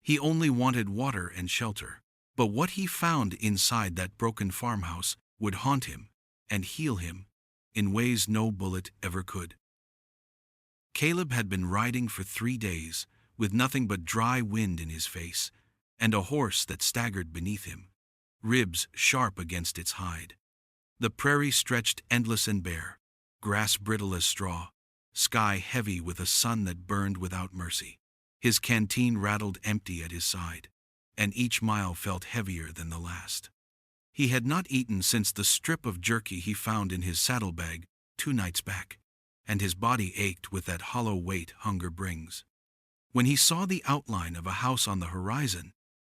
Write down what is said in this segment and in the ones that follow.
He only wanted water and shelter. But what he found inside that broken farmhouse would haunt him and heal him in ways no bullet ever could. Caleb had been riding for 3 days, with nothing but dry wind in his face, and a horse that staggered beneath him, ribs sharp against its hide. The prairie stretched endless and bare, grass brittle as straw, sky heavy with a sun that burned without mercy. His canteen rattled empty at his side, and each mile felt heavier than the last. He had not eaten since the strip of jerky he found in his saddlebag 2 nights back, and his body ached with that hollow weight hunger brings. When he saw the outline of a house on the horizon,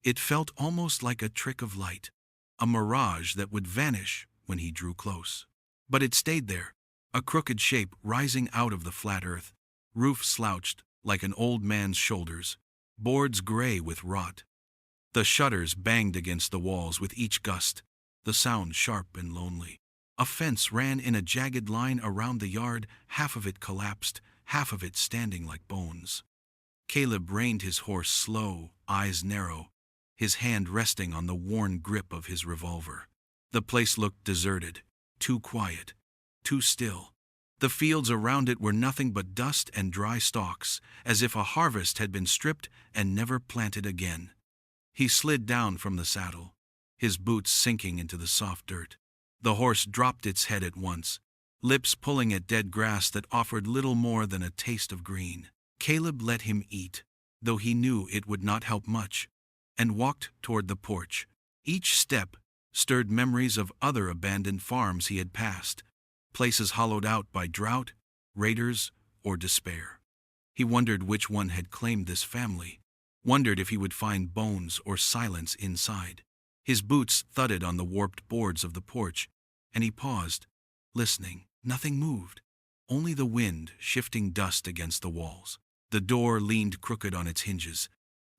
it felt almost like a trick of light, a mirage that would vanish when he drew close. But it stayed there, a crooked shape rising out of the flat earth, roof slouched like an old man's shoulders, boards gray with rot. The shutters banged against the walls with each gust, the sound sharp and lonely. A fence ran in a jagged line around the yard, half of it collapsed, half of it standing like bones. Caleb reined his horse slow, eyes narrow, his hand resting on the worn grip of his revolver. The place looked deserted, too quiet, too still. The fields around it were nothing but dust and dry stalks, as if a harvest had been stripped and never planted again. He slid down from the saddle, his boots sinking into the soft dirt. The horse dropped its head at once, lips pulling at dead grass that offered little more than a taste of green. Caleb let him eat, though he knew it would not help much, and walked toward the porch. Each step stirred memories of other abandoned farms he had passed, places hollowed out by drought, raiders, or despair. He wondered which one had claimed this family, wondered if he would find bones or silence inside. His boots thudded on the warped boards of the porch, and he paused, listening. Nothing moved, only the wind shifting dust against the walls. The door leaned crooked on its hinges.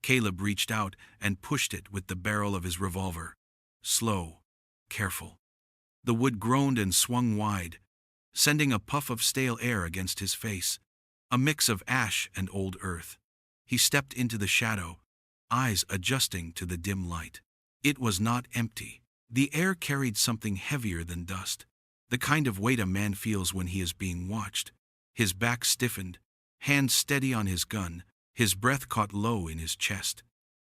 Caleb reached out and pushed it with the barrel of his revolver. Slow, careful. The wood groaned and swung wide, sending a puff of stale air against his face, a mix of ash and old earth. He stepped into the shadow, eyes adjusting to the dim light. It was not empty. The air carried something heavier than dust, the kind of weight a man feels when he is being watched. His back stiffened, hands steady on his gun, his breath caught low in his chest.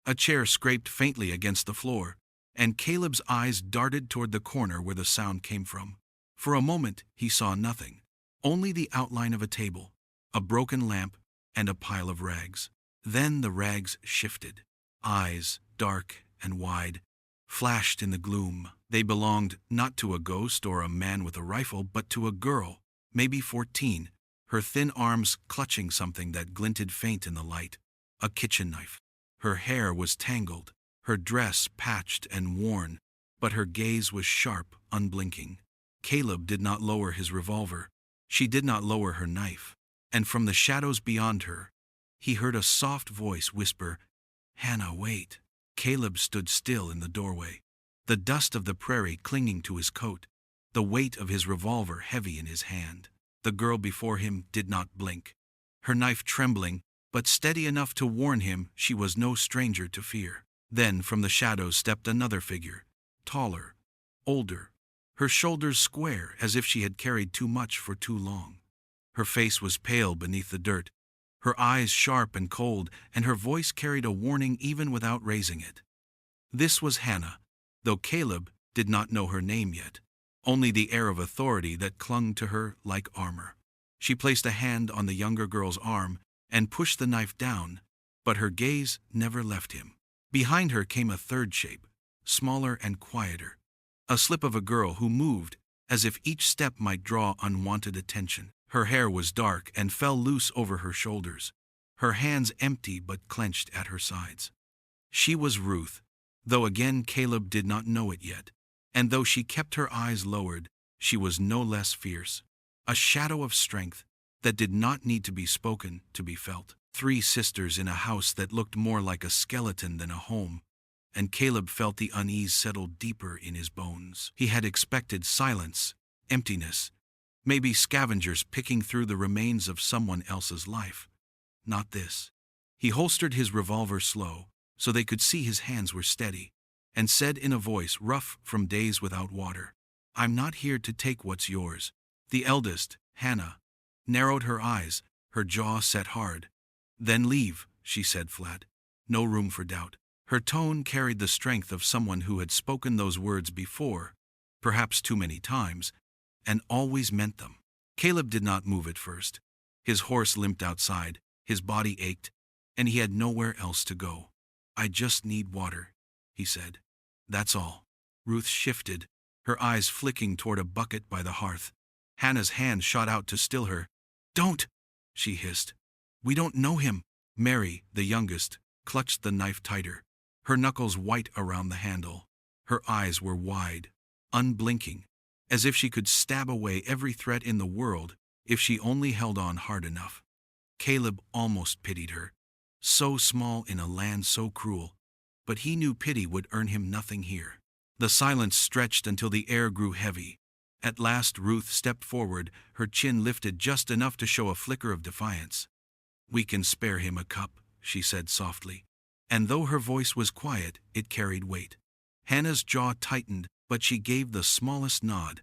A chair scraped faintly against the floor, and Caleb's eyes darted toward the corner where the sound came from. For a moment he saw nothing, only the outline of a table, a broken lamp, and a pile of rags. Then the rags shifted. Eyes, dark and wide, flashed in the gloom. They belonged not to a ghost or a man with a rifle, but to a girl, maybe 14, her thin arms clutching something that glinted faint in the light, a kitchen knife. Her hair was tangled, her dress patched and worn, but her gaze was sharp, unblinking. Caleb did not lower his revolver. She did not lower her knife. And from the shadows beyond her, he heard a soft voice whisper, "Hannah, wait." Caleb stood still in the doorway, the dust of the prairie clinging to his coat, the weight of his revolver heavy in his hand. The girl before him did not blink, her knife trembling, but steady enough to warn him she was no stranger to fear. Then from the shadows stepped another figure, taller, older, her shoulders square as if she had carried too much for too long. Her face was pale beneath the dirt, her eyes sharp and cold, and her voice carried a warning even without raising it. This was Hannah, though Caleb did not know her name yet, only the air of authority that clung to her like armor. She placed a hand on the younger girl's arm and pushed the knife down, but her gaze never left him. Behind her came a third shape, smaller and quieter, a slip of a girl who moved as if each step might draw unwanted attention. Her hair was dark and fell loose over her shoulders, her hands empty but clenched at her sides. She was Ruth, though again Caleb did not know it yet, and though she kept her eyes lowered, she was no less fierce, a shadow of strength that did not need to be spoken to be felt. 3 sisters in a house that looked more like a skeleton than a home, and Caleb felt the unease settle deeper in his bones. He had expected silence, emptiness, maybe scavengers picking through the remains of someone else's life. Not this. He holstered his revolver slow, so they could see his hands were steady, and said in a voice rough from days without water, "I'm not here to take what's yours." The eldest, Hannah, narrowed her eyes, her jaw set hard. "Then leave," she said flat. No room for doubt. Her tone carried the strength of someone who had spoken those words before, perhaps too many times, and always meant them. Caleb did not move at first. His horse limped outside, his body ached, and he had nowhere else to go. "I just need water," he said. "That's all." Ruth shifted, her eyes flicking toward a bucket by the hearth. Hannah's hand shot out to still her. "Don't!" she hissed. "We don't know him." Mary, the youngest, clutched the knife tighter, her knuckles white around the handle. Her eyes were wide, unblinking, as if she could stab away every threat in the world if she only held on hard enough. Caleb almost pitied her. So small in a land so cruel, but he knew pity would earn him nothing here. The silence stretched until the air grew heavy. At last Ruth stepped forward, her chin lifted just enough to show a flicker of defiance. "We can spare him a cup," she said softly. And though her voice was quiet, it carried weight. Hannah's jaw tightened, but she gave the smallest nod.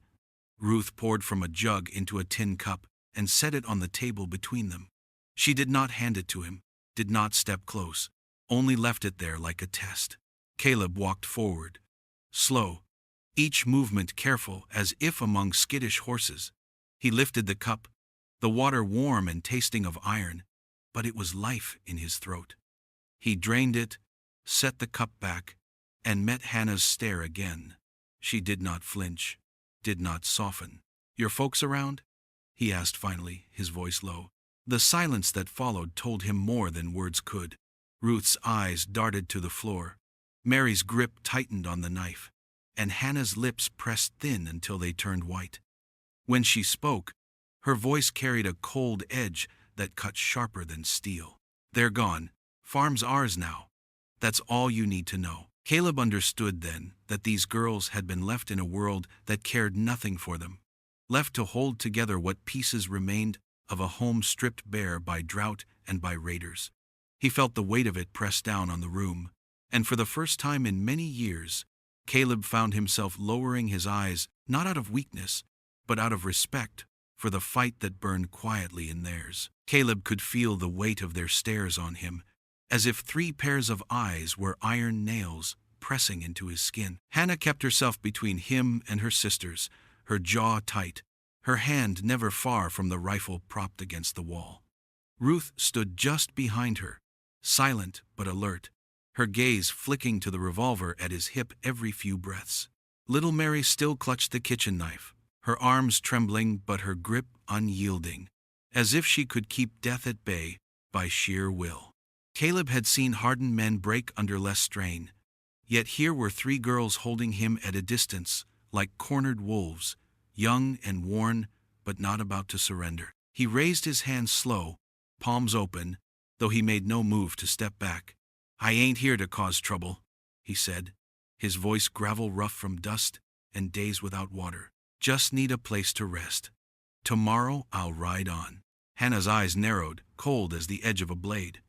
Ruth poured from a jug into a tin cup and set it on the table between them. She did not hand it to him, did not step close, only left it there like a test. Caleb walked forward, slow, each movement careful as if among skittish horses. He lifted the cup, the water warm and tasting of iron, but it was life in his throat. He drained it, set the cup back, and met Hannah's stare again. She did not flinch, did not soften. "Your folks around?" he asked finally, his voice low. The silence that followed told him more than words could. Ruth's eyes darted to the floor. Mary's grip tightened on the knife, and Hannah's lips pressed thin until they turned white. When she spoke, her voice carried a cold edge that cut sharper than steel. "They're gone. Farm's ours now. That's all you need to know." Caleb understood then that these girls had been left in a world that cared nothing for them, left to hold together what pieces remained of a home stripped bare by drought and by raiders. He felt the weight of it press down on the room, and for the first time in many years, Caleb found himself lowering his eyes not out of weakness, but out of respect for the fight that burned quietly in theirs. Caleb could feel the weight of their stares on him, as if 3 pairs of eyes were iron nails pressing into his skin. Hannah kept herself between him and her sisters, her jaw tight, her hand never far from the rifle propped against the wall. Ruth stood just behind her, silent but alert, her gaze flicking to the revolver at his hip every few breaths. Little Mary still clutched the kitchen knife, her arms trembling but her grip unyielding, as if she could keep death at bay by sheer will. Caleb had seen hardened men break under less strain, yet here were 3 girls holding him at a distance, like cornered wolves, young and worn, but not about to surrender. He raised his hands slow, palms open, though he made no move to step back. "I ain't here to cause trouble," he said, his voice gravel rough from dust and days without water. "Just need a place to rest. Tomorrow I'll ride on." Hannah's eyes narrowed, cold as the edge of a blade.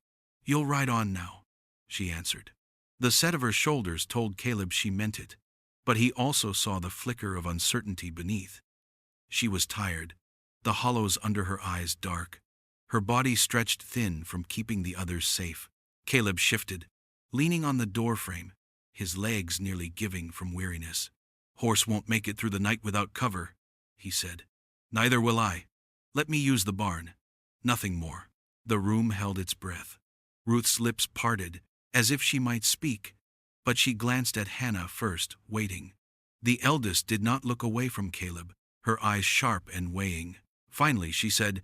"You'll ride on now," she answered. The set of her shoulders told Caleb she meant it, but he also saw the flicker of uncertainty beneath. She was tired, the hollows under her eyes dark, her body stretched thin from keeping the others safe. Caleb shifted, leaning on the doorframe, his legs nearly giving from weariness. "Horse won't make it through the night without cover," he said. "Neither will I. Let me use the barn. Nothing more." The room held its breath. Ruth's lips parted, as if she might speak, but she glanced at Hannah first, waiting. The eldest did not look away from Caleb, her eyes sharp and weighing. Finally she said,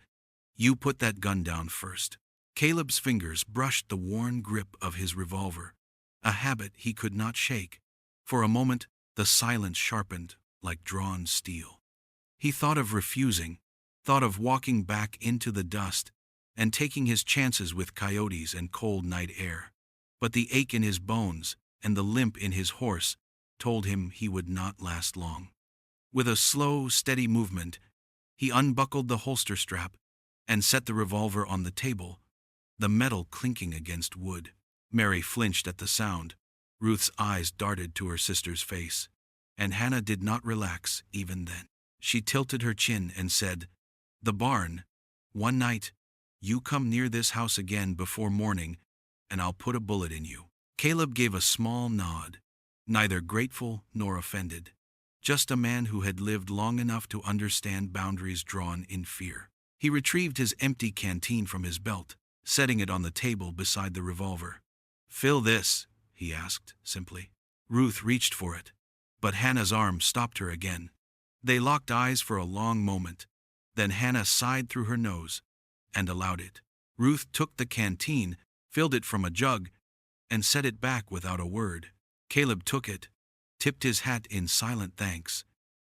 "You put that gun down first." Caleb's fingers brushed the worn grip of his revolver, a habit he could not shake. For a moment, the silence sharpened like drawn steel. He thought of refusing, thought of walking back into the dust and taking his chances with coyotes and cold night air. But the ache in his bones and the limp in his horse told him he would not last long. With a slow, steady movement, he unbuckled the holster strap and set the revolver on the table, the metal clinking against wood. Mary flinched at the sound. Ruth's eyes darted to her sister's face, and Hannah did not relax even then. She tilted her chin and said, "The barn. One night, you come near this house again before morning, and I'll put a bullet in you." Caleb gave a small nod, neither grateful nor offended, just a man who had lived long enough to understand boundaries drawn in fear. He retrieved his empty canteen from his belt, setting it on the table beside the revolver. "Fill this," he asked, simply. Ruth reached for it, but Hannah's arm stopped her again. They locked eyes for a long moment. Then Hannah sighed through her nose and allowed it. Ruth took the canteen, filled it from a jug, and set it back without a word. Caleb took it, tipped his hat in silent thanks,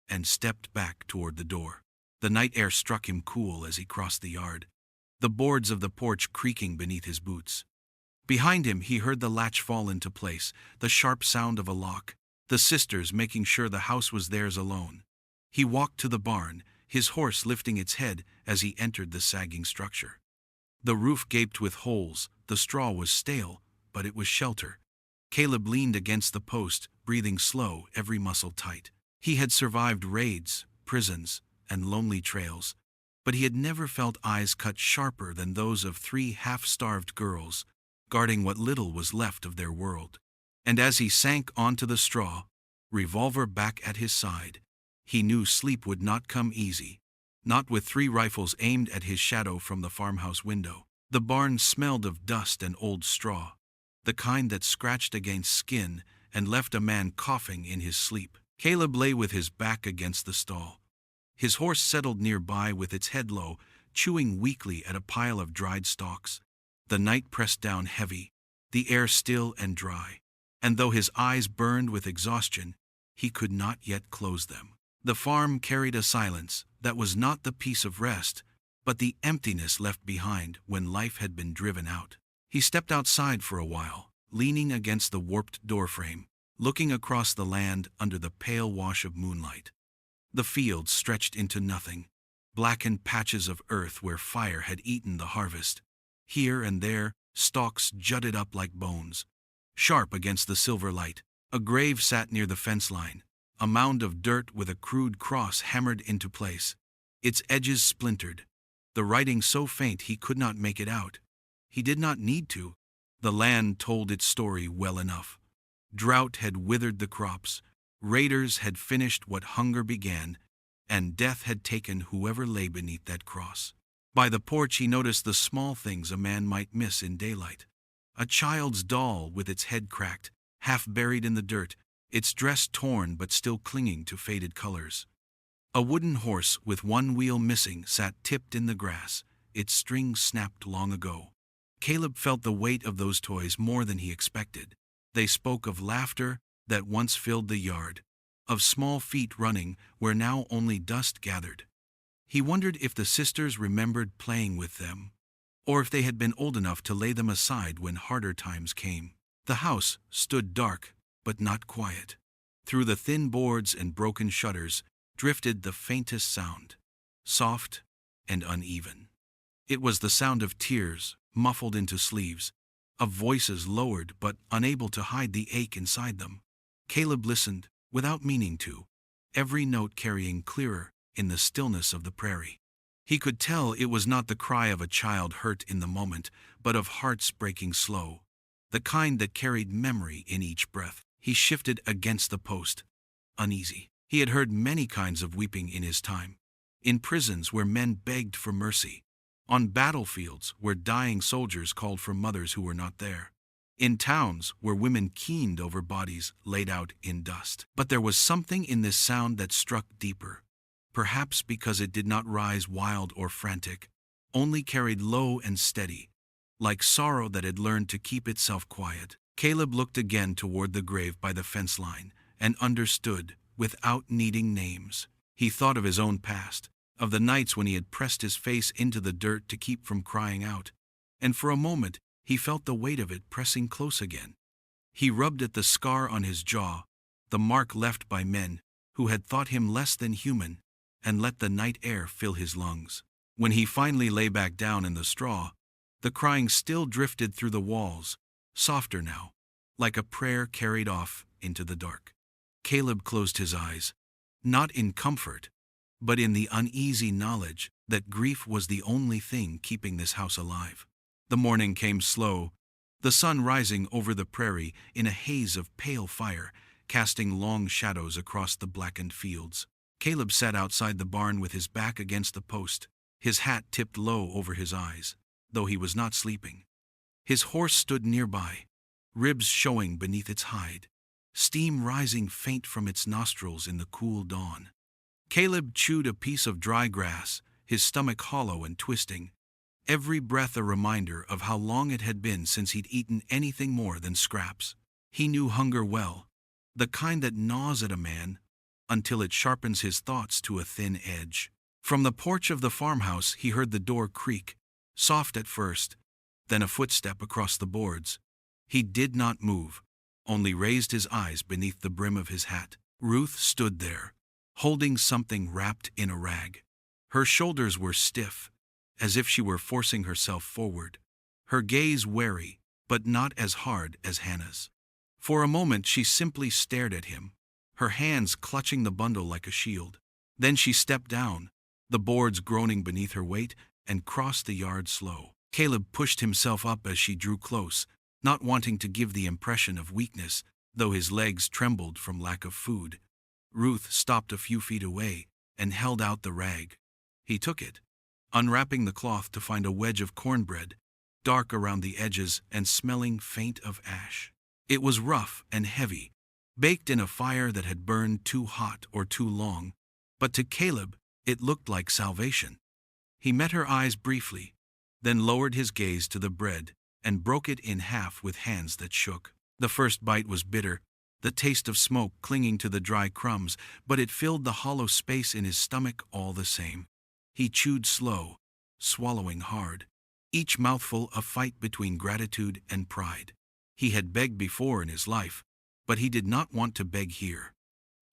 and stepped back toward the door. The night air struck him cool as he crossed the yard, the boards of the porch creaking beneath his boots. Behind him he heard the latch fall into place, the sharp sound of a lock, the sisters making sure the house was theirs alone. He walked to the barn, his horse lifting its head as he entered the sagging structure. The roof gaped with holes, the straw was stale, but it was shelter. Caleb leaned against the post, breathing slow, every muscle tight. He had survived raids, prisons, and lonely trails, but he had never felt eyes cut sharper than those of 3 half-starved girls, guarding what little was left of their world. And as he sank onto the straw, revolver back at his side, he knew sleep would not come easy, not with 3 rifles aimed at his shadow from the farmhouse window. The barn smelled of dust and old straw, the kind that scratched against skin and left a man coughing in his sleep. Caleb lay with his back against the stall. His horse settled nearby with its head low, chewing weakly at a pile of dried stalks. The night pressed down heavy, the air still and dry, and though his eyes burned with exhaustion, he could not yet close them. The farm carried a silence that was not the peace of rest, but the emptiness left behind when life had been driven out. He stepped outside for a while, leaning against the warped doorframe, looking across the land under the pale wash of moonlight. The fields stretched into nothing, blackened patches of earth where fire had eaten the harvest. Here and there, stalks jutted up like bones, sharp against the silver light. A grave sat near the fence line, a mound of dirt with a crude cross hammered into place, its edges splintered, the writing so faint he could not make it out. He did not need to. The land told its story well enough. Drought had withered the crops, raiders had finished what hunger began, and death had taken whoever lay beneath that cross. By the porch he noticed the small things a man might miss in daylight. A child's doll with its head cracked, half buried in the dirt, its dress torn but still clinging to faded colors. A wooden horse with one wheel missing sat tipped in the grass, its string snapped long ago. Caleb felt the weight of those toys more than he expected. They spoke of laughter that once filled the yard, of small feet running where now only dust gathered. He wondered if the sisters remembered playing with them, or if they had been old enough to lay them aside when harder times came. The house stood dark, but not quiet. Through the thin boards and broken shutters drifted the faintest sound, soft and uneven. It was the sound of tears muffled into sleeves, of voices lowered but unable to hide the ache inside them. Caleb listened, without meaning to, every note carrying clearer in the stillness of the prairie. He could tell it was not the cry of a child hurt in the moment, but of hearts breaking slow, the kind that carried memory in each breath. He shifted against the post, uneasy. He had heard many kinds of weeping in his time. In prisons where men begged for mercy, on battlefields where dying soldiers called for mothers who were not there, in towns where women keened over bodies laid out in dust. But there was something in this sound that struck deeper, perhaps because it did not rise wild or frantic, only carried low and steady, like sorrow that had learned to keep itself quiet. Caleb looked again toward the grave by the fence line and understood without needing names. He thought of his own past, of the nights when he had pressed his face into the dirt to keep from crying out, and for a moment he felt the weight of it pressing close again. He rubbed at the scar on his jaw, the mark left by men who had thought him less than human, and let the night air fill his lungs. When he finally lay back down in the straw, the crying still drifted through the walls, softer now, like a prayer carried off into the dark. Caleb closed his eyes, not in comfort, but in the uneasy knowledge that grief was the only thing keeping this house alive. The morning came slow, the sun rising over the prairie in a haze of pale fire, casting long shadows across the blackened fields. Caleb sat outside the barn with his back against the post, his hat tipped low over his eyes, though he was not sleeping. His horse stood nearby, ribs showing beneath its hide, steam rising faint from its nostrils in the cool dawn. Caleb chewed a piece of dry grass, his stomach hollow and twisting, every breath a reminder of how long it had been since he'd eaten anything more than scraps. He knew hunger well, the kind that gnaws at a man until it sharpens his thoughts to a thin edge. From the porch of the farmhouse he heard the door creak, soft at first, then a footstep across the boards. He did not move, only raised his eyes beneath the brim of his hat. Ruth stood there, holding something wrapped in a rag. Her shoulders were stiff, as if she were forcing herself forward, her gaze wary, but not as hard as Hannah's. For a moment she simply stared at him, her hands clutching the bundle like a shield. Then she stepped down, the boards groaning beneath her weight, and crossed the yard slow. Caleb pushed himself up as she drew close, not wanting to give the impression of weakness, though his legs trembled from lack of food. Ruth stopped a few feet away and held out the rag. He took it, unwrapping the cloth to find a wedge of cornbread, dark around the edges and smelling faint of ash. It was rough and heavy, baked in a fire that had burned too hot or too long, but to Caleb it looked like salvation. He met her eyes briefly, then lowered his gaze to the bread and broke it in half with hands that shook. The first bite was bitter, the taste of smoke clinging to the dry crumbs, but it filled the hollow space in his stomach all the same. He chewed slow, swallowing hard, each mouthful a fight between gratitude and pride. He had begged before in his life, but he did not want to beg here.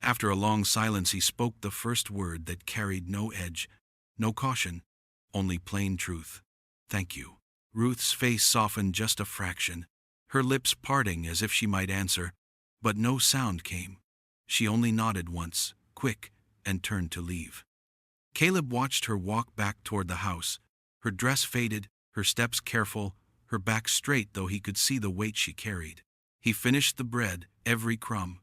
After a long silence he spoke the first word that carried no edge, no caution, only plain truth. "Thank you." Ruth's face softened just a fraction, her lips parting as if she might answer, but no sound came. She only nodded once, quick, and turned to leave. Caleb watched her walk back toward the house, her dress faded, her steps careful, her back straight though he could see the weight she carried. He finished the bread, every crumb,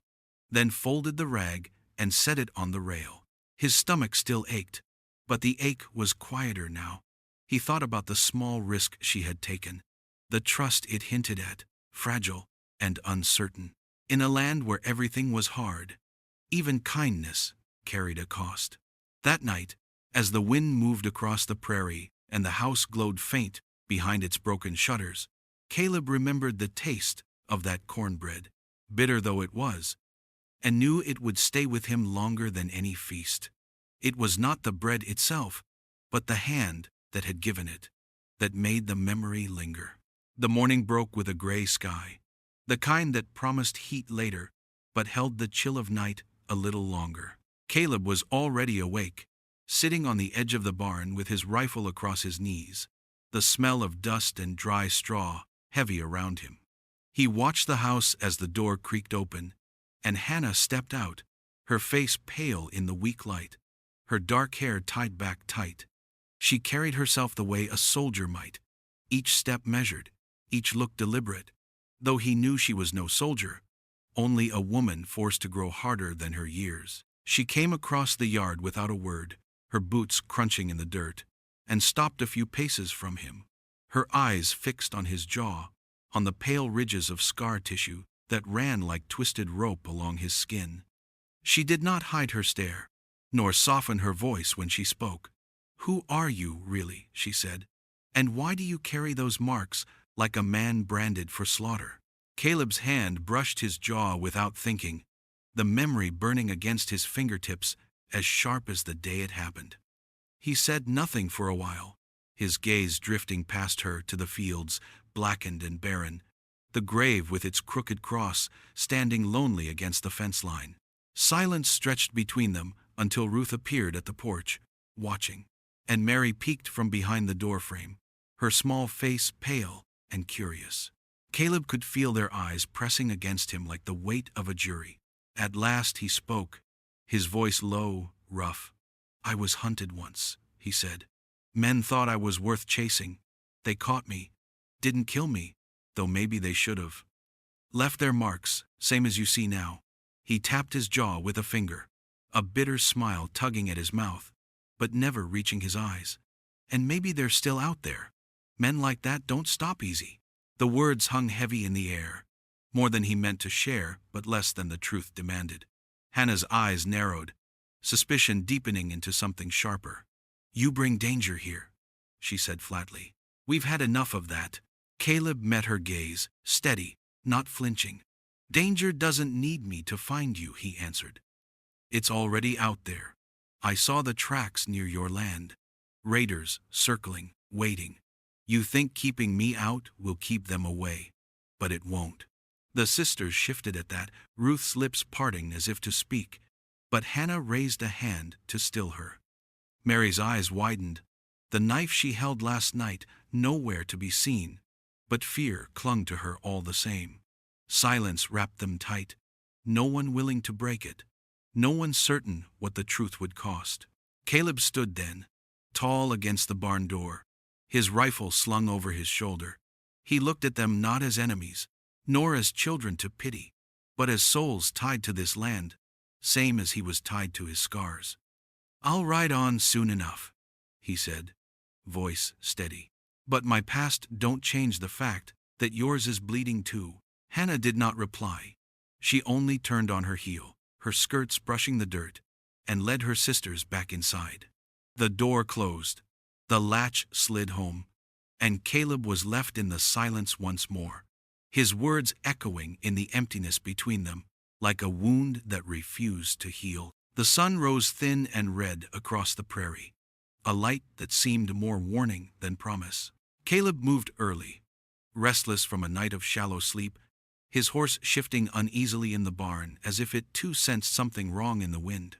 then folded the rag and set it on the rail. His stomach still ached, but the ache was quieter now. He thought about the small risk she had taken, the trust it hinted at, fragile and uncertain. In a land where everything was hard, even kindness carried a cost. That night, as the wind moved across the prairie and the house glowed faint behind its broken shutters, Caleb remembered the taste of that cornbread, bitter though it was, and knew it would stay with him longer than any feast. It was not the bread itself, but the hand that had given it, that made the memory linger. The morning broke with a gray sky, the kind that promised heat later, but held the chill of night a little longer. Caleb was already awake, sitting on the edge of the barn with his rifle across his knees, the smell of dust and dry straw heavy around him. He watched the house as the door creaked open, and Hannah stepped out, her face pale in the weak light, her dark hair tied back tight. She carried herself the way a soldier might, each step measured, each look deliberate, though he knew she was no soldier, only a woman forced to grow harder than her years. She came across the yard without a word, her boots crunching in the dirt, and stopped a few paces from him, her eyes fixed on his jaw, on the pale ridges of scar tissue that ran like twisted rope along his skin. She did not hide her stare, nor soften her voice when she spoke. "Who are you, really?" she said. "And why do you carry those marks like a man branded for slaughter?" Caleb's hand brushed his jaw without thinking, the memory burning against his fingertips as sharp as the day it happened. He said nothing for a while, his gaze drifting past her to the fields, blackened and barren, the grave with its crooked cross standing lonely against the fence line. Silence stretched between them until Ruth appeared at the porch, watching, and Mary peeked from behind the doorframe, her small face pale and curious. Caleb could feel their eyes pressing against him like the weight of a jury. At last he spoke, his voice low, rough. "I was hunted once," he said. "Men thought I was worth chasing. They caught me. Didn't kill me, though maybe they should have. Left their marks, same as you see now." He tapped his jaw with a finger, a bitter smile tugging at his mouth, but never reaching his eyes. "And maybe they're still out there. Men like that don't stop easy." The words hung heavy in the air, more than he meant to share, but less than the truth demanded. Hannah's eyes narrowed, suspicion deepening into something sharper. "You bring danger here," she said flatly. "We've had enough of that." Caleb met her gaze, steady, not flinching. "Danger doesn't need me to find you," he answered. "It's already out there. I saw the tracks near your land. Raiders, circling, waiting. You think keeping me out will keep them away, but it won't." The sisters shifted at that, Ruth's lips parting as if to speak, but Hannah raised a hand to still her. Mary's eyes widened, the knife she held last night nowhere to be seen, but fear clung to her all the same. Silence wrapped them tight, no one willing to break it, no one certain what the truth would cost. Caleb stood then, tall against the barn door, his rifle slung over his shoulder. He looked at them not as enemies, nor as children to pity, but as souls tied to this land, same as he was tied to his scars. "I'll ride on soon enough," he said, voice steady. "But my past don't change the fact that yours is bleeding too." Hannah did not reply. She only turned on her heel, her skirts brushing the dirt, and led her sisters back inside. The door closed. The latch slid home, and Caleb was left in the silence once more, his words echoing in the emptiness between them, like a wound that refused to heal. The sun rose thin and red across the prairie, a light that seemed more warning than promise. Caleb moved early, restless from a night of shallow sleep, his horse shifting uneasily in the barn as if it too sensed something wrong in the wind.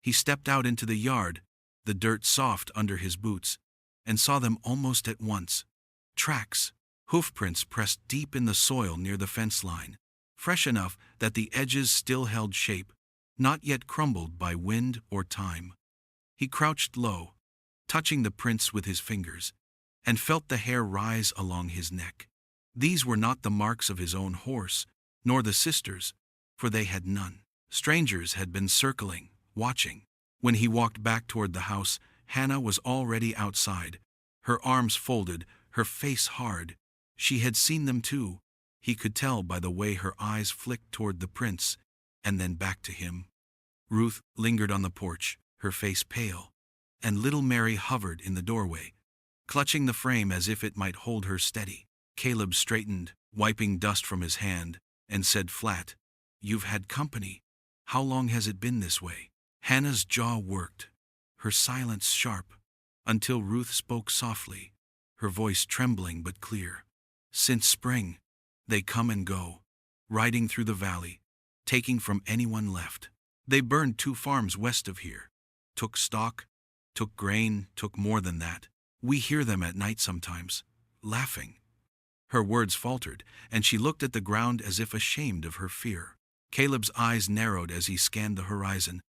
He stepped out into the yard, the dirt soft under his boots, and saw them almost at once. Tracks, hoofprints pressed deep in the soil near the fence line, fresh enough that the edges still held shape, not yet crumbled by wind or time. He crouched low, touching the prints with his fingers, and felt the hair rise along his neck. These were not the marks of his own horse, nor the sisters', for they had none. Strangers had been circling, watching. When he walked back toward the house, Hannah was already outside, her arms folded, her face hard. She had seen them too. He could tell by the way her eyes flicked toward the prince, and then back to him. Ruth lingered on the porch, her face pale, and little Mary hovered in the doorway, clutching the frame as if it might hold her steady. Caleb straightened, wiping dust from his hand, and said flat, "You've had company. How long has it been this way?" Hannah's jaw worked, her silence sharp, until Ruth spoke softly, her voice trembling but clear. "Since spring. They come and go, riding through the valley, taking from anyone left. They burned 2 farms west of here. Took stock, took grain, took more than that. We hear them at night sometimes, laughing." Her words faltered, and she looked at the ground as if ashamed of her fear. Caleb's eyes narrowed as he scanned the horizon,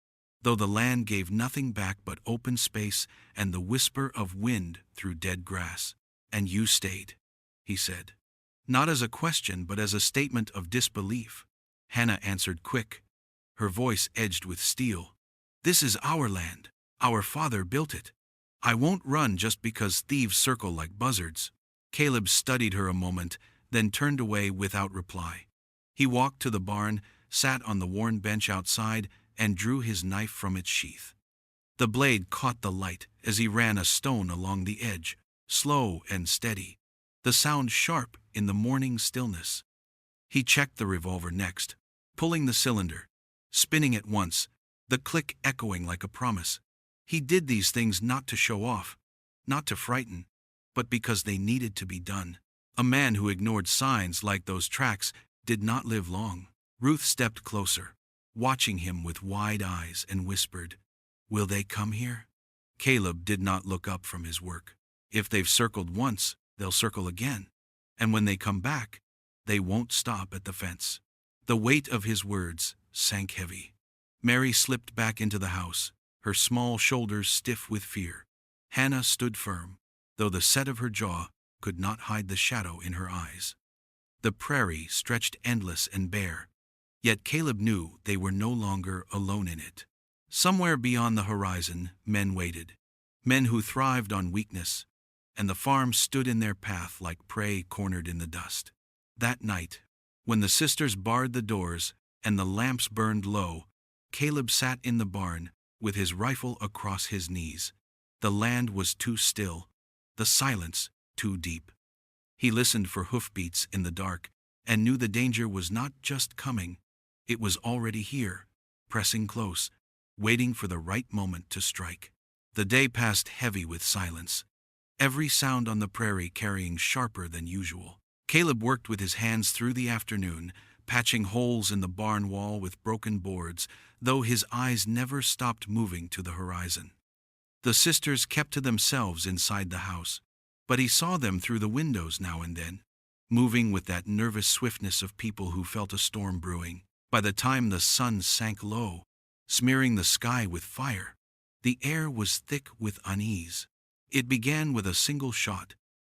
though the land gave nothing back but open space and the whisper of wind through dead grass. "And you stayed," he said. Not as a question, but as a statement of disbelief. Hannah answered quick, her voice edged with steel. "This is our land. Our father built it. I won't run just because thieves circle like buzzards." Caleb studied her a moment, then turned away without reply. He walked to the barn, sat on the worn bench outside, and drew his knife from its sheath. The blade caught the light as he ran a stone along the edge, slow and steady, the sound sharp in the morning stillness. He checked the revolver next, pulling the cylinder, spinning at once, the click echoing like a promise. He did these things not to show off, not to frighten, but because they needed to be done. A man who ignored signs like those tracks did not live long. Ruth stepped closer, watching him with wide eyes, and whispered, "Will they come here?" Caleb did not look up from his work. "If they've circled once, they'll circle again. And when they come back, They won't stop at the fence. The weight of his words sank heavy. Mary slipped back into the house, her small shoulders stiff with fear. Hannah stood firm, though the set of her jaw could not hide the shadow in her eyes. The prairie stretched endless and bare, yet Caleb knew they were no longer alone in it. Somewhere beyond the horizon, men waited, men who thrived on weakness, and the farm stood in their path like prey cornered in the dust. That night, when the sisters barred the doors and the lamps burned low, Caleb sat in the barn with his rifle across his knees. The land was too still, the silence too deep. He listened for hoofbeats in the dark and knew the danger was not just coming, it was already here, pressing close, waiting for the right moment to strike. The day passed heavy with silence, every sound on the prairie carrying sharper than usual. Caleb worked with his hands through the afternoon, patching holes in the barn wall with broken boards, though his eyes never stopped moving to the horizon. The sisters kept to themselves inside the house, but he saw them through the windows now and then, moving with that nervous swiftness of people who felt a storm brewing. By the time the sun sank low, smearing the sky with fire, the air was thick with unease. It began with a single shot,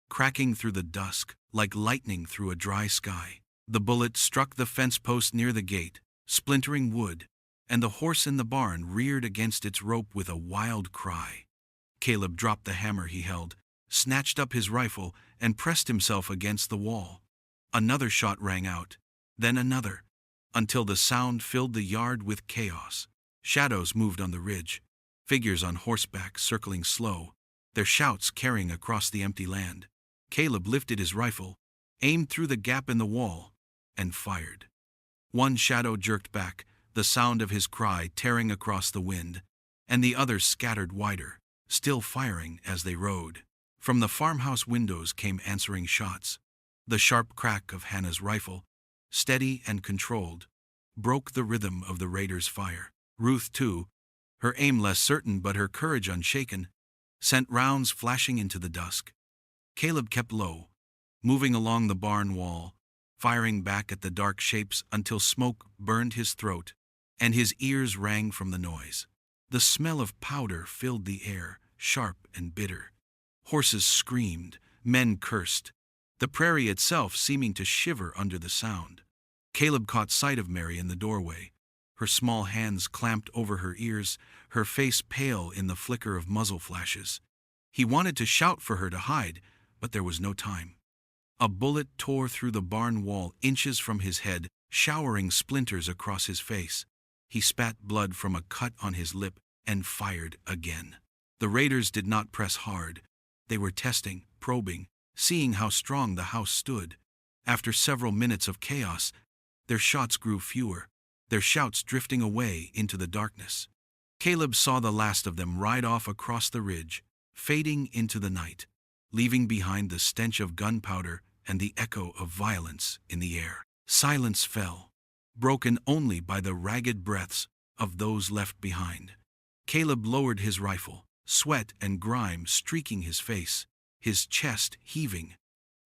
cracking through the dusk like lightning through a dry sky. The bullet struck the fence post near the gate, splintering wood, and the horse in the barn reared against its rope with a wild cry. Caleb dropped the hammer he held, snatched up his rifle, and pressed himself against the wall. Another shot rang out, then another, until the sound filled the yard with chaos. Shadows moved on the ridge, figures on horseback circling slow, their shouts carrying across the empty land. Caleb lifted his rifle, aimed through the gap in the wall, and fired. One shadow jerked back, the sound of his cry tearing across the wind, and the others scattered wider, still firing as they rode. From the farmhouse windows came answering shots. The sharp crack of Hannah's rifle, steady and controlled, broke the rhythm of the raiders' fire. Ruth, too, her aim less certain but her courage unshaken, sent rounds flashing into the dusk. Caleb kept low, moving along the barn wall, firing back at the dark shapes until smoke burned his throat and his ears rang from the noise. The smell of powder filled the air, sharp and bitter. Horses screamed, men cursed, the prairie itself seeming to shiver under the sound. Caleb caught sight of Mary in the doorway, her small hands clamped over her ears, her face pale in the flicker of muzzle flashes. He wanted to shout for her to hide, but there was no time. A bullet tore through the barn wall inches from his head, showering splinters across his face. He spat blood from a cut on his lip and fired again. The raiders did not press hard. They were testing, probing, seeing how strong the house stood. After several minutes of chaos, their shots grew fewer, their shouts drifting away into the darkness. Caleb saw the last of them ride off across the ridge, fading into the night, leaving behind the stench of gunpowder and the echo of violence in the air. Silence fell, broken only by the ragged breaths of those left behind. Caleb lowered his rifle, sweat and grime streaking his face, his chest heaving.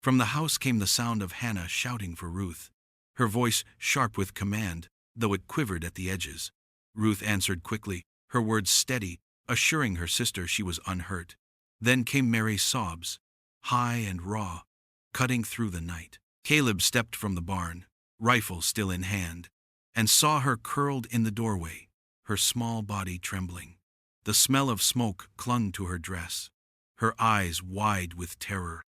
From the house came the sound of Hannah shouting for Ruth, her voice sharp with command, though it quivered at the edges. Ruth answered quickly, her words steady, assuring her sister she was unhurt. Then came Mary's sobs, high and raw, cutting through the night. Caleb stepped from the barn, rifle still in hand, and saw her curled in the doorway, her small body trembling. The smell of smoke clung to her dress, her eyes wide with terror.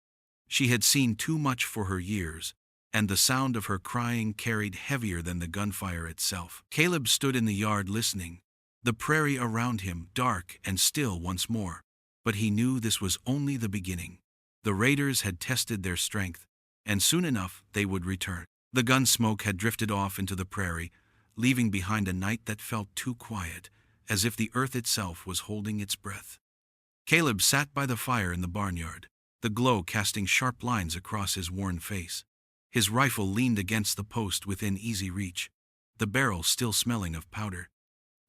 She had seen too much for her years, and the sound of her crying carried heavier than the gunfire itself. Caleb stood in the yard listening, the prairie around him dark and still once more. But he knew this was only the beginning. The raiders had tested their strength, and soon enough they would return. The gun smoke had drifted off into the prairie, leaving behind a night that felt too quiet, as if the earth itself was holding its breath. Caleb sat by the fire in the barnyard, the glow casting sharp lines across his worn face. His rifle leaned against the post within easy reach, the barrel still smelling of powder.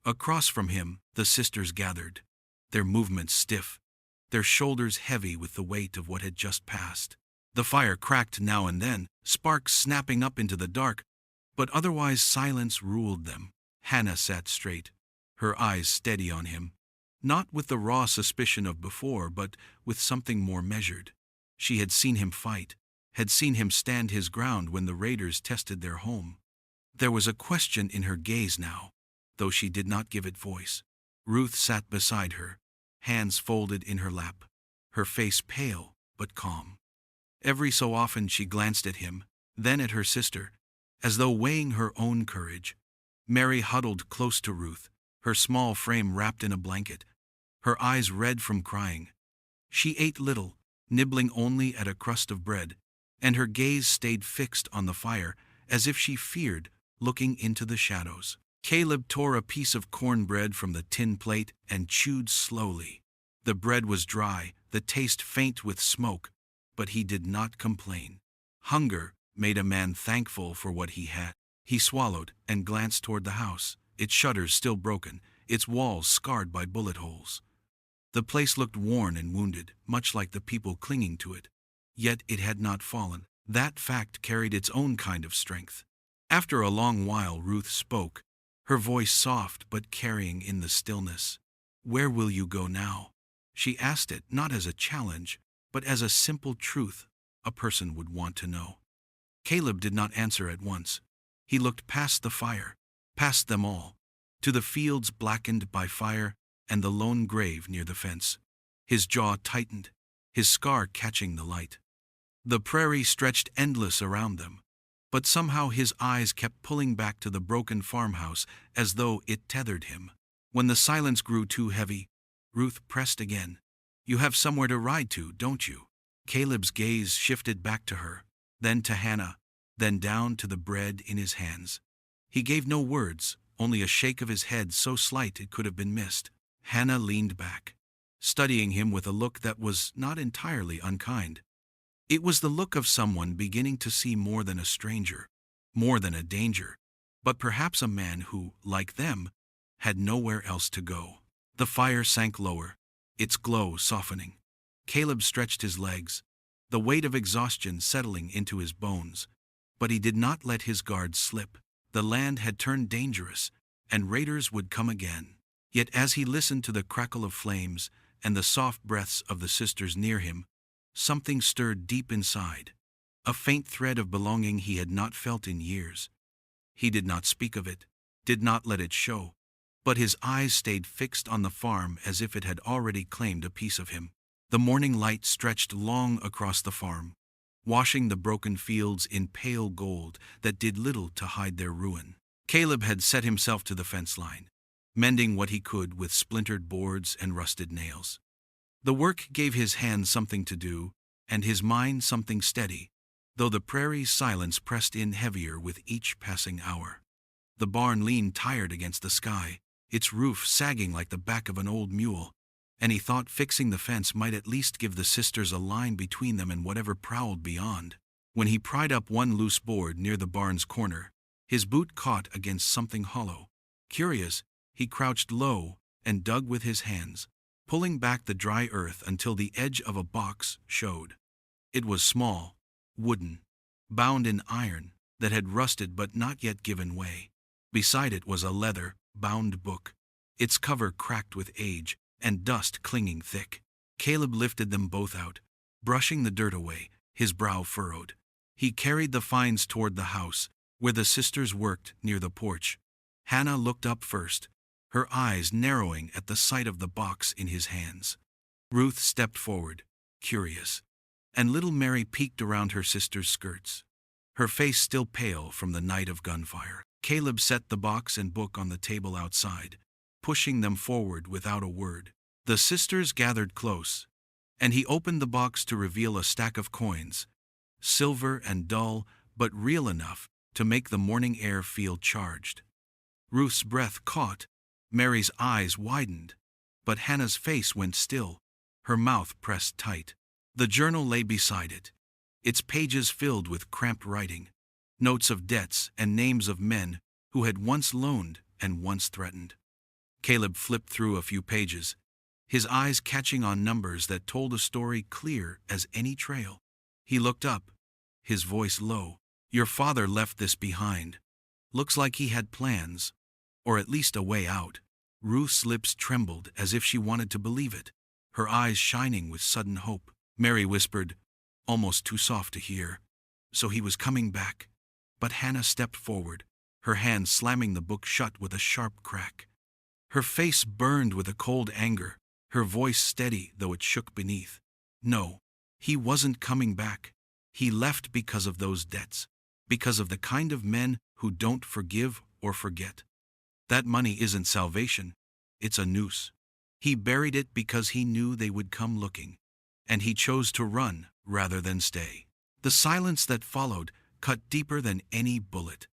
Across from him, the sisters gathered, their movements stiff, their shoulders heavy with the weight of what had just passed. The fire cracked now and then, sparks snapping up into the dark, but otherwise silence ruled them. Hannah sat straight, her eyes steady on him, not with the raw suspicion of before, but with something more measured. She had seen him fight, had seen him stand his ground when the raiders tested their home. There was a question in her gaze now, though she did not give it voice. Ruth sat beside her, hands folded in her lap, her face pale but calm. Every so often she glanced at him, then at her sister, as though weighing her own courage. Mary huddled close to Ruth, her small frame wrapped in a blanket, her eyes red from crying. She ate little, nibbling only at a crust of bread, and her gaze stayed fixed on the fire, as if she feared looking into the shadows. Caleb tore a piece of cornbread from the tin plate and chewed slowly. The bread was dry, the taste faint with smoke, but he did not complain. Hunger made a man thankful for what he had. He swallowed and glanced toward the house, its shutters still broken, its walls scarred by bullet holes. The place looked worn and wounded, much like the people clinging to it. Yet it had not fallen. That fact carried its own kind of strength. After a long while Ruth spoke, her voice soft but carrying in the stillness. "Where will you go now?" She asked it not as a challenge, but as a simple truth a person would want to know. Caleb did not answer at once. He looked past the fire, past them all, to the fields blackened by fire and the lone grave near the fence. His jaw tightened, his scar catching the light. The prairie stretched endless around them, but somehow his eyes kept pulling back to the broken farmhouse as though it tethered him. When the silence grew too heavy, Ruth pressed again. "You have somewhere to ride to, don't you?" Caleb's gaze shifted back to her, then to Hannah, then down to the bread in his hands. He gave no words, only a shake of his head so slight it could have been missed. Hannah leaned back, studying him with a look that was not entirely unkind. It was the look of someone beginning to see more than a stranger, more than a danger, but perhaps a man who, like them, had nowhere else to go. The fire sank lower, its glow softening. Caleb stretched his legs, the weight of exhaustion settling into his bones, but he did not let his guard slip. The land had turned dangerous, and raiders would come again. Yet as he listened to the crackle of flames and the soft breaths of the sisters near him, something stirred deep inside, a faint thread of belonging he had not felt in years. He did not speak of it, did not let it show, but his eyes stayed fixed on the farm as if it had already claimed a piece of him. The morning light stretched long across the farm, washing the broken fields in pale gold that did little to hide their ruin. Caleb had set himself to the fence line, mending what he could with splintered boards and rusted nails. The work gave his hands something to do, and his mind something steady, though the prairie's silence pressed in heavier with each passing hour. The barn leaned tired against the sky, its roof sagging like the back of an old mule, and he thought fixing the fence might at least give the sisters a line between them and whatever prowled beyond. When he pried up one loose board near the barn's corner, his boot caught against something hollow. Curious, he crouched low and dug with his hands, pulling back the dry earth until the edge of a box showed. It was small, wooden, bound in iron that had rusted but not yet given way. Beside it was a leather-bound book, its cover cracked with age and dust clinging thick. Caleb lifted them both out, brushing the dirt away, his brow furrowed. He carried the finds toward the house, where the sisters worked near the porch. Hannah looked up first, her eyes narrowing at the sight of the box in his hands. Ruth stepped forward, curious, and little Mary peeked around her sister's skirts, her face still pale from the night of gunfire. Caleb set the box and book on the table outside, pushing them forward without a word. The sisters gathered close, and he opened the box to reveal a stack of coins, silver and dull, but real enough to make the morning air feel charged. Ruth's breath caught, Mary's eyes widened, but Hannah's face went still, her mouth pressed tight. The journal lay beside it, its pages filled with cramped writing, notes of debts and names of men who had once loaned and once threatened. Caleb flipped through a few pages, his eyes catching on numbers that told a story clear as any trail. He looked up, his voice low. Your father left this behind. Looks like he had plans, or at least a way out. Ruth's lips trembled as if she wanted to believe it, her eyes shining with sudden hope. Mary whispered, almost too soft to hear, so he was coming back. But Hannah stepped forward, her hand slamming the book shut with a sharp crack. Her face burned with a cold anger, her voice steady though it shook beneath. No, he wasn't coming back. He left because of those debts, because of the kind of men who don't forgive or forget. That money isn't salvation, it's a noose. He buried it because he knew they would come looking, and he chose to run rather than stay. The silence that followed cut deeper than any bullet.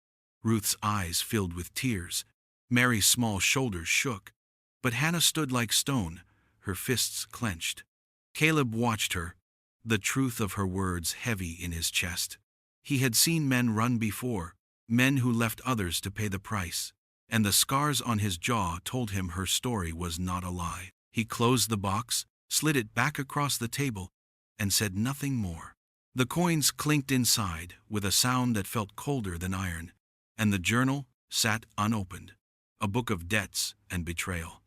Ruth's eyes filled with tears. Mary's small shoulders shook, but Hannah stood like stone, her fists clenched. Caleb watched her, the truth of her words heavy in his chest. He had seen men run before, men who left others to pay the price, and the scars on his jaw told him her story was not a lie. He closed the box, slid it back across the table, and said nothing more. The coins clinked inside with a sound that felt colder than iron, and the journal sat unopened, a book of debts and betrayal.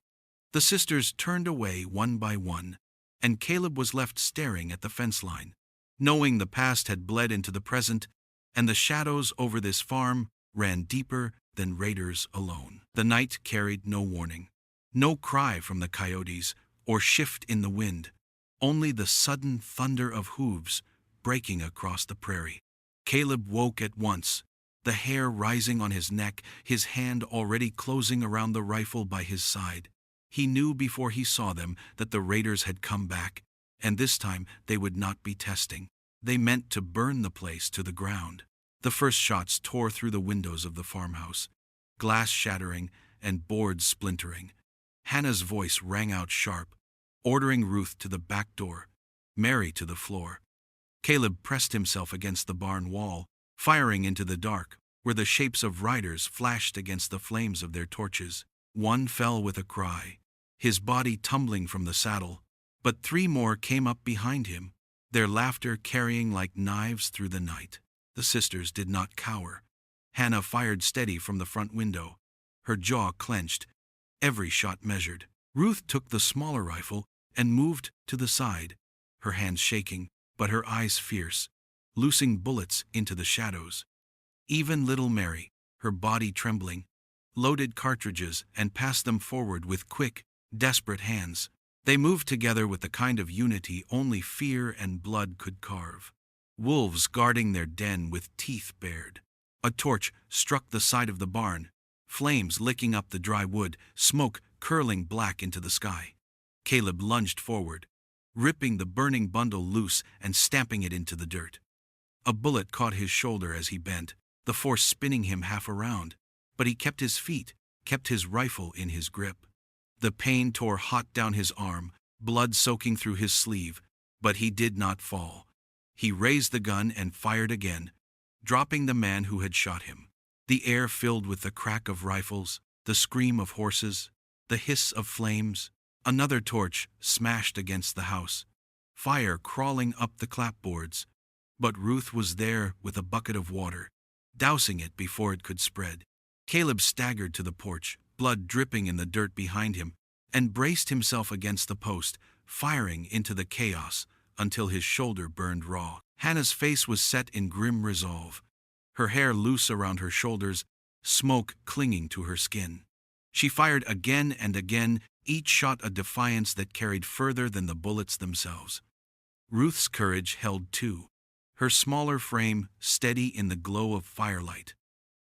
The sisters turned away one by one, and Caleb was left staring at the fence line, knowing the past had bled into the present, and the shadows over this farm ran deeper than raiders alone. The night carried no warning, no cry from the coyotes or shift in the wind, only the sudden thunder of hooves breaking across the prairie. Caleb woke at once, the hair rising on his neck, his hand already closing around the rifle by his side. He knew before he saw them that the raiders had come back, and this time they would not be testing. They meant to burn the place to the ground. The first shots tore through the windows of the farmhouse, glass shattering and boards splintering. Hannah's voice rang out sharp, ordering Ruth to the back door, Mary to the floor. Caleb pressed himself against the barn wall, firing into the dark, where the shapes of riders flashed against the flames of their torches. One fell with a cry, his body tumbling from the saddle, but 3 more came up behind him, their laughter carrying like knives through the night. The sisters did not cower. Hannah fired steady from the front window, her jaw clenched, every shot measured. Ruth took the smaller rifle and moved to the side, her hands shaking, but her eyes fierce, loosing bullets into the shadows. Even little Mary, her body trembling, loaded cartridges and passed them forward with quick, desperate hands. They moved together with the kind of unity only fear and blood could carve. Wolves guarding their den with teeth bared. A torch struck the side of the barn, flames licking up the dry wood, smoke curling black into the sky. Caleb lunged forward, ripping the burning bundle loose and stamping it into the dirt. A bullet caught his shoulder as he bent, the force spinning him half around, but he kept his feet, kept his rifle in his grip. The pain tore hot down his arm, blood soaking through his sleeve, but he did not fall. He raised the gun and fired again, dropping the man who had shot him. The air filled with the crack of rifles, the scream of horses, the hiss of flames. Another torch smashed against the house, fire crawling up the clapboards. But Ruth was there with a bucket of water, dousing it before it could spread. Caleb staggered to the porch, blood dripping in the dirt behind him, and braced himself against the post, firing into the chaos until his shoulder burned raw. Hannah's face was set in grim resolve, her hair loose around her shoulders, smoke clinging to her skin. She fired again and again, each shot a defiance that carried further than the bullets themselves. Ruth's courage held too, her smaller frame steady in the glow of firelight.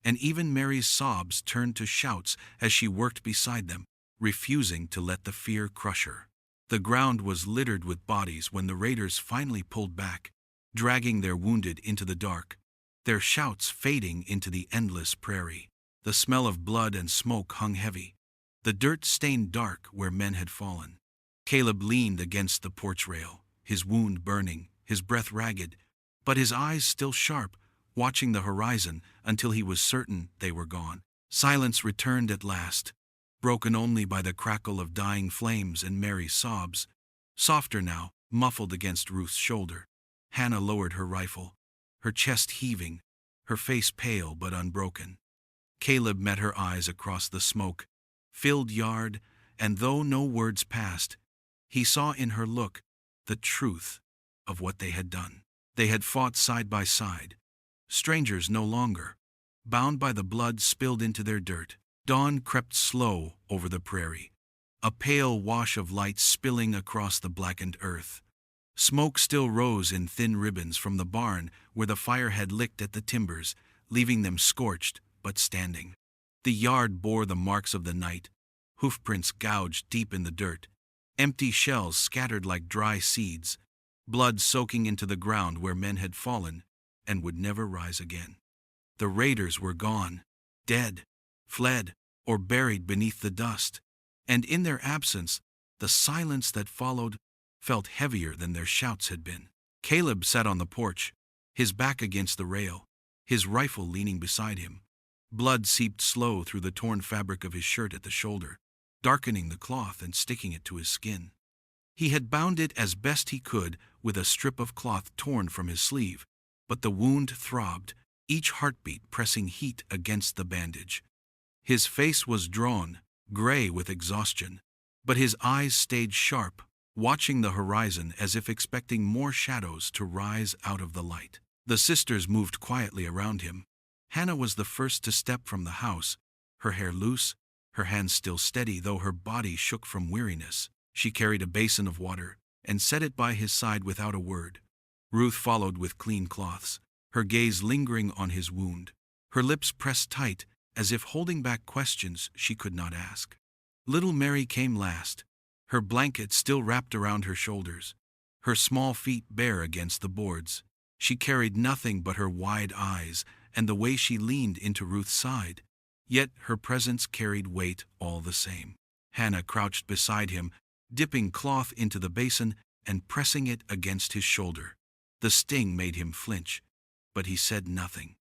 And even Mary's sobs turned to shouts as she worked beside them, refusing to let the fear crush her. The ground was littered with bodies when the raiders finally pulled back, dragging their wounded into the dark, their shouts fading into the endless prairie. The smell of blood and smoke hung heavy, the dirt stained dark where men had fallen. Caleb leaned against the porch rail, his wound burning, his breath ragged, but his eyes still sharp, watching the horizon until he was certain they were gone. Silence returned at last, broken only by the crackle of dying flames and Mary's sobs, softer now, muffled against Ruth's shoulder. Hannah lowered her rifle, her chest heaving, her face pale but unbroken. Caleb met her eyes across the smoke-filled yard, and though no words passed, he saw in her look the truth of what they had done. They had fought side by side, strangers no longer, bound by the blood spilled into their dirt. Dawn crept slow over the prairie, a pale wash of light spilling across the blackened earth. Smoke still rose in thin ribbons from the barn where the fire had licked at the timbers, leaving them scorched but standing. The yard bore the marks of the night, hoofprints gouged deep in the dirt, empty shells scattered like dry seeds, blood soaking into the ground where men had fallen and would never rise again. The raiders were gone, dead, fled, or buried beneath the dust, and in their absence, the silence that followed felt heavier than their shouts had been. Caleb sat on the porch, his back against the rail, his rifle leaning beside him. Blood seeped slow through the torn fabric of his shirt at the shoulder, darkening the cloth and sticking it to his skin. He had bound it as best he could with a strip of cloth torn from his sleeve, but the wound throbbed, each heartbeat pressing heat against the bandage. His face was drawn, gray with exhaustion, but his eyes stayed sharp, watching the horizon as if expecting more shadows to rise out of the light. The sisters moved quietly around him. Hannah was the first to step from the house, her hair loose, her hands still steady though her body shook from weariness. She carried a basin of water and set it by his side without a word. Ruth followed with clean cloths, her gaze lingering on his wound, her lips pressed tight as if holding back questions she could not ask. Little Mary came last, her blanket still wrapped around her shoulders, her small feet bare against the boards. She carried nothing but her wide eyes and the way she leaned into Ruth's side, yet her presence carried weight all the same. Hannah crouched beside him, dipping cloth into the basin and pressing it against his shoulder. The sting made him flinch, but he said nothing.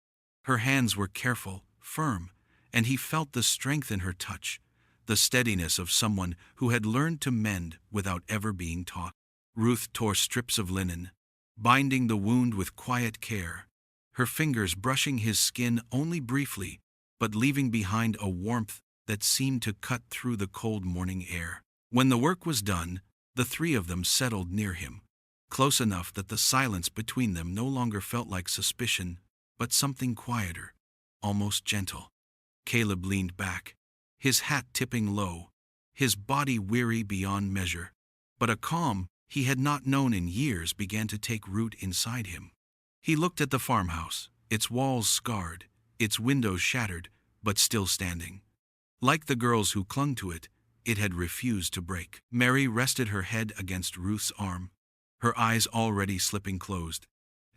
Her hands were careful, firm, and he felt the strength in her touch, the steadiness of someone who had learned to mend without ever being taught. Ruth tore strips of linen, binding the wound with quiet care, her fingers brushing his skin only briefly, but leaving behind a warmth that seemed to cut through the cold morning air. When the work was done, the three of them settled near him, close enough that the silence between them no longer felt like suspicion, but something quieter, almost gentle. Caleb leaned back, his hat tipping low, his body weary beyond measure, but a calm he had not known in years began to take root inside him. He looked at the farmhouse, its walls scarred, its windows shattered, but still standing. Like the girls who clung to it, it had refused to break. Mary rested her head against Ruth's arm, her eyes already slipping closed,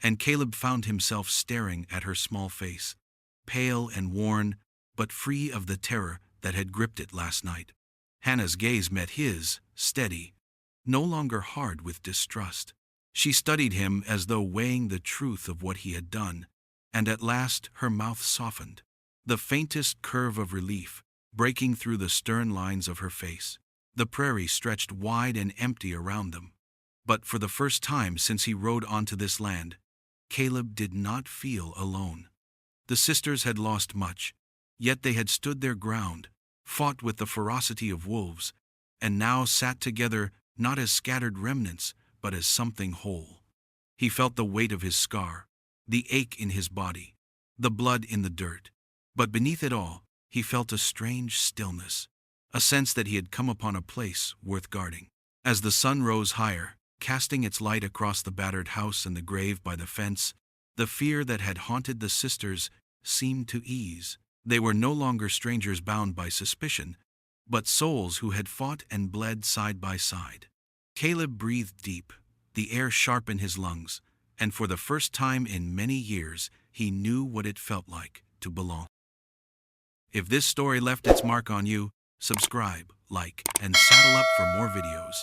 and Caleb found himself staring at her small face, pale and worn, but free of the terror that had gripped it last night. Hannah's gaze met his, steady, no longer hard with distrust. She studied him as though weighing the truth of what he had done, and at last her mouth softened, the faintest curve of relief breaking through the stern lines of her face. The prairie stretched wide and empty around them, but for the first time since he rode onto this land, Caleb did not feel alone. The sisters had lost much, yet they had stood their ground, fought with the ferocity of wolves, and now sat together not as scattered remnants, but as something whole. He felt the weight of his scar, the ache in his body, the blood in the dirt, but beneath it all, he felt a strange stillness, a sense that he had come upon a place worth guarding. As the sun rose higher, casting its light across the battered house and the grave by the fence, the fear that had haunted the sisters seemed to ease. They were no longer strangers bound by suspicion, but souls who had fought and bled side by side. Caleb breathed deep, the air sharp in his lungs, and for the first time in many years, he knew what it felt like to belong. If this story left its mark on you, subscribe, like, and saddle up for more videos.